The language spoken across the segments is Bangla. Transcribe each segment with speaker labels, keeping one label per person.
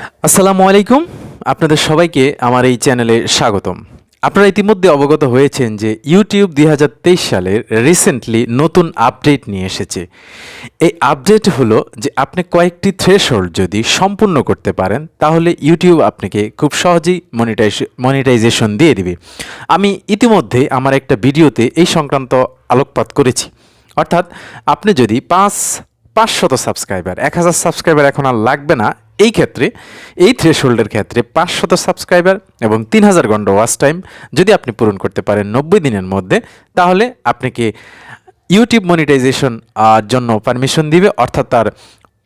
Speaker 1: আসসালামু আলাইকুম। আপনাদের সবাইকে আমার এই চ্যানেলে স্বাগতম। আপনারা ইতিমধ্যে অবগত হয়েছেন যে ইউটিউব ২০২৩ সালের রিসেন্টলি নতুন আপডেট নিয়ে এসেছে। এই আপডেট হলো যে আপনি কয়েকটি থ্রেশহোল্ড যদি সম্পূর্ণ করতে পারেন তাহলে ইউটিউব আপনাকে খুব সহজেই মনিটাইজেশন দিয়ে দিবে। আমি ইতিমধ্যে আমার একটা ভিডিওতে এই সংক্রান্ত আলোকপাত করেছি। অর্থাৎ আপনি যদি 500 সাবস্ক্রাইবার 1000 সাবস্ক্রাইবার এখন আর লাগবে না। এই ক্ষেত্রে এই থ্রেশহোল্ডের ক্ষেত্রে 500 সাবস্ক্রাইবার এবং 3000 ঘন্টা ওয়াচ টাইম যদি আপনি পূরণ করতে পারেন 90 দিনের মধ্যে, তাহলে আপনাকে ইউটিউব মনিটাইজেশন জন্য পারমিশন দিবে, অর্থাৎ তার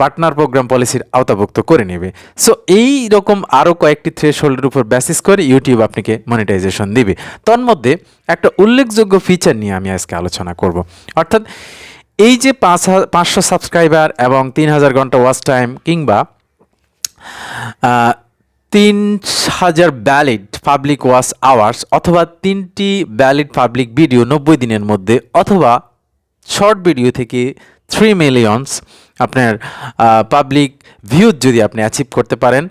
Speaker 1: পার্টনার প্রোগ্রাম পলিসির আওতাভুক্ত করে নেবে। সো এই রকম আরও কয়েকটি থ্রেশহোল্ডের উপর বেসিস করে ইউটিউব আপনাকে মনিটাইজেশন দিবে। তন্মধ্যে একটা উল্লেখযোগ্য ফিচার নিয়ে আমি আজকে আলোচনা করব। অর্থাৎ এই যে 500 সাবস্ক্রাইবার এবং 3000 ঘন্টা ওয়াচ টাইম কিংবা 3000 ভ্যালিড পাবলিক ওয়াচ আওয়ার্স অথবা 3টি ভ্যালিড পাবলিক ভিডিও 90 দিনের মধ্যে, অথবা শর্ট ভিডিও থেকে 3 মিলিয়নস আপনার পাবলিক ভিউজ যদি আপনি অ্যাচিভ করতে পারেন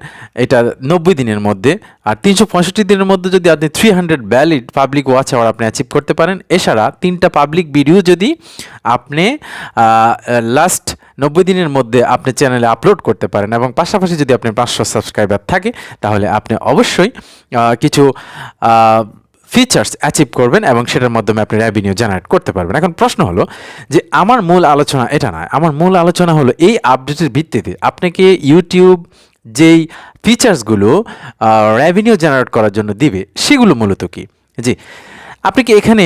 Speaker 1: এটা 90 দিনের মধ্যে, আর 365 দিনের মধ্যে যদি আপনি 300 ভ্যালিড পাবলিক ওয়াচ আওয়ার আপনি অ্যাচিভ করতে পারেন, এছাড়া 3টা পাবলিক ভিডিও যদি আপনি লাস্ট 90 দিনের মধ্যে আপনি চ্যানেলে আপলোড করতে পারেন এবং পাশাপাশি যদি আপনার 500 সাবস্ক্রাইবার থাকে, তাহলে আপনি অবশ্যই কিছু ফিচার্স অ্যাচিভ করবেন এবং সেটার মাধ্যমে আপনি রেভিনিউ জেনারেট করতে পারবেন। এখন প্রশ্ন হলো যে আমার মূল আলোচনা এটা নয়, আমার মূল আলোচনা হলো এই আপডেটের ভিত্তিতে আপনাকে ইউটিউব যেই ফিচার্সগুলো রেভিনিউ জেনারেট করার জন্য দিবে সেগুলো মূলত কি। জি, আপনাকে এখানে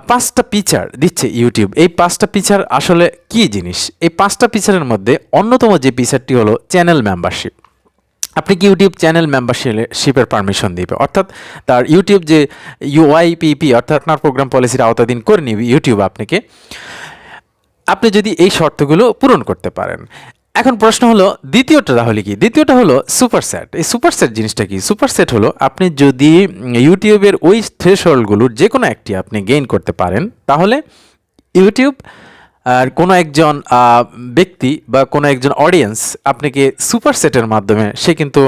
Speaker 1: 5টা ফিচার দিচ্ছে ইউটিউব। এই 5টা ফিচার আসলে কী জিনিস? এই 5টা ফিচারের মধ্যে অন্যতম যে ফিচারটি হলো চ্যানেল মেম্বারশিপ। আপনি কি ইউটিউব চ্যানেল মেম্বারশিপের পারমিশন দিবে, অর্থাৎ তার ইউটিউব যে ইউআইপিপি অর্থাৎ আপনার প্রোগ্রাম পলিসির আওতাধীন করে নিবে ইউটিউব আপনাকে, আপনি যদি এই শর্তগুলো পূরণ করতে পারেন। এখন প্রশ্ন হলো দ্বিতীয়টা তাহলে কি? দ্বিতীয়টা হলো সুপারসেট। এই সুপারসেট জিনিসটা কি? সুপারসেট হলো আপনি যদি ইউটিউবের ওই থ্রেশহোল্ডগুলোর যে কোনো একটি আপনি গেইন করতে পারেন, তাহলে ইউটিউব আর কোনো একজন ব্যক্তি বা কোনো একজন অডিয়েন্স আপনাকে সুপার সেটের মাধ্যমে সে কিন্তু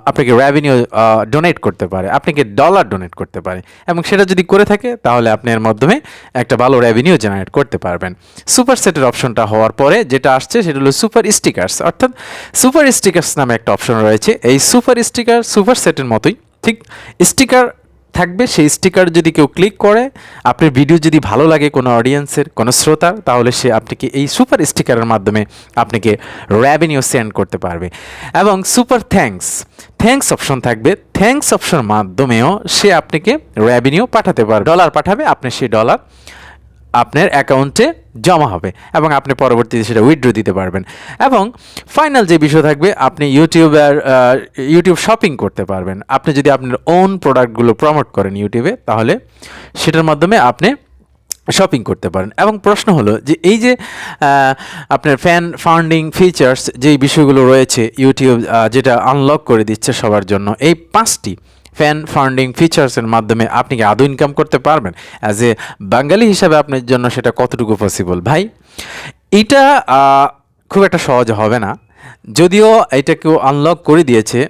Speaker 1: আপনাকে রেভিনিউ ডোনেট করতে পারে, আপনাকে ডলার ডোনেট করতে পারে, এবং সেটা যদি করে থাকে তাহলে আপনি এর মাধ্যমে একটা ভালো রেভিনিউ জেনারেট করতে পারবেন। সুপার সেটের অপশনটা হওয়ার পরে যেটা আসছে সেটা হলো সুপার স্টিকার্স। অর্থাৎ সুপার স্টিকার্স নামে একটা অপশন রয়েছে। এই সুপার স্টিকার সুপার সেটের মতোই ঠিক স্টিকার থাকবে। সেই স্টিকার যদি কেউ ক্লিক করে, আপনার ভিডিও যদি ভালো লাগে কোনো অডিয়েন্সের, কোনো শ্রোতার, তাহলে সে আপনাকে এই সুপার স্টিকারের মাধ্যমে আপনাকে রেভিনিউ সেন্ড করতে পারবে। এবং সুপার থ্যাঙ্কস অপশন থাকবে। থ্যাঙ্কস অপশনের মাধ্যমেও সে আপনাকে রেভিনিউ পাঠাতে পারবে, ডলার পাঠাবে, আপনি সেই ডলার আপনার অ্যাকাউন্টে জমা হবে এবং আপনি পরবর্তীতে সেটা উইথড্র দিতে পারবেন। এবং ফাইনাল যে বিষয় থাকবে, আপনি ইউটিউব শপিং করতে পারবেন। আপনি যদি আপনার ওন প্রোডাক্টগুলো প্রমোট করেন ইউটিউবে, তাহলে সেটার মাধ্যমে আপনি শপিং করতে পারেন। এবং প্রশ্ন হলো যে এই যে আপনার ফ্যান ফান্ডিং ফিচার্স যেই বিষয়গুলো রয়েছে ইউটিউব যেটা আনলক করে দিচ্ছে সবার জন্য, এই 5টি ফ্যান ফান্ডিং ফিচার্সের মাধ্যমে আপনি কি আদৌ ইনকাম করতে পারবেন? অ্যাজ এ বাঙালি হিসাবে আপনার জন্য সেটা কতটুকু পসিবল? ভাই, এটা খুব একটা সহজ হবে না। যদিও এটা কেউ আনলক করে দিয়েছে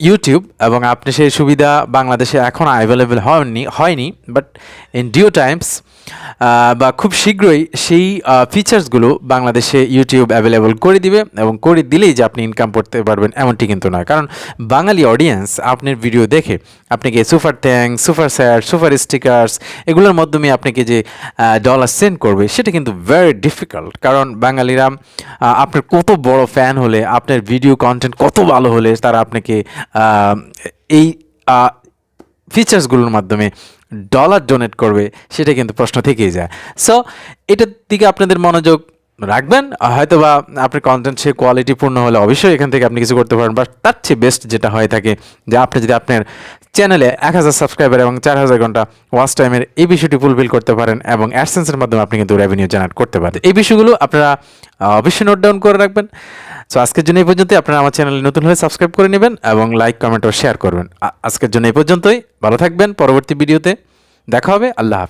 Speaker 1: ইউটিউব এবং আপনি সেই সুবিধা বাংলাদেশে এখন অ্যাভেলেবেল হয়নি, বাট ইন ডিউ টাইমস বা খুব শীঘ্রই সেই ফিচার্সগুলো বাংলাদেশে ইউটিউব অ্যাভেলেবল করে দিবে, এবং করে দিলেই যে আপনি ইনকাম করতে পারবেন এমনটি কিন্তু নয়। কারণ বাঙালি অডিয়েন্স আপনার ভিডিও দেখে আপনাকে super thanks, super sir, super stickers এগুলোর মাধ্যমে আপনাকে যে ডলার সেন্ড করবে সেটা কিন্তু ভেরি ডিফিকাল্ট। কারণ বাঙালিরা আপনার কত বড় ফ্যান হলে, আপনার ভিডিও কন্টেন্ট কত ভালো হলে তারা আপনাকে এই ফিচার্সগুলোর মাধ্যমে ডলার ডোনেট করবে, সেটা কিন্তু প্রশ্ন থেকেই যায়। সো এটার দিকে আপনাদের মনোযোগ রাখবেন। হয়তো বা আপনার কন্টেন্ট সে কোয়ালিটিপূর্ণ হলে অবশ্যই এখান থেকে আপনি কিছু করতে পারেন, বাট তার চেয়ে বেস্ট যেটা হয়ে থাকে যে আপনি যদি আপনার চ্যানেলে 1000 সাবস্ক্রাইবার এবং 4000 ঘন্টা ওয়াচ টাইমের এই বিষয়টি ফুলফিল করতে পারেন এবং অ্যাডসেন্সের মাধ্যমে আপনি কিন্তু রেভিনিউ জেনারেট করতে পারেন। এই বিষয়গুলো আপনারা অবশ্যই নোট ডাউন করে রাখবেন। সো আজকের জন্য এই পর্যন্তই। আপনারা আমার চ্যানেলে নতুন হলে সাবস্ক্রাইব করে নেবেন এবং লাইক, কমেন্ট ও শেয়ার করবেন। আজকের জন্য এই পর্যন্তই। ভালো থাকবেন। পরবর্তী ভিডিওতে দেখা হবে। আল্লাহ হাফেজ।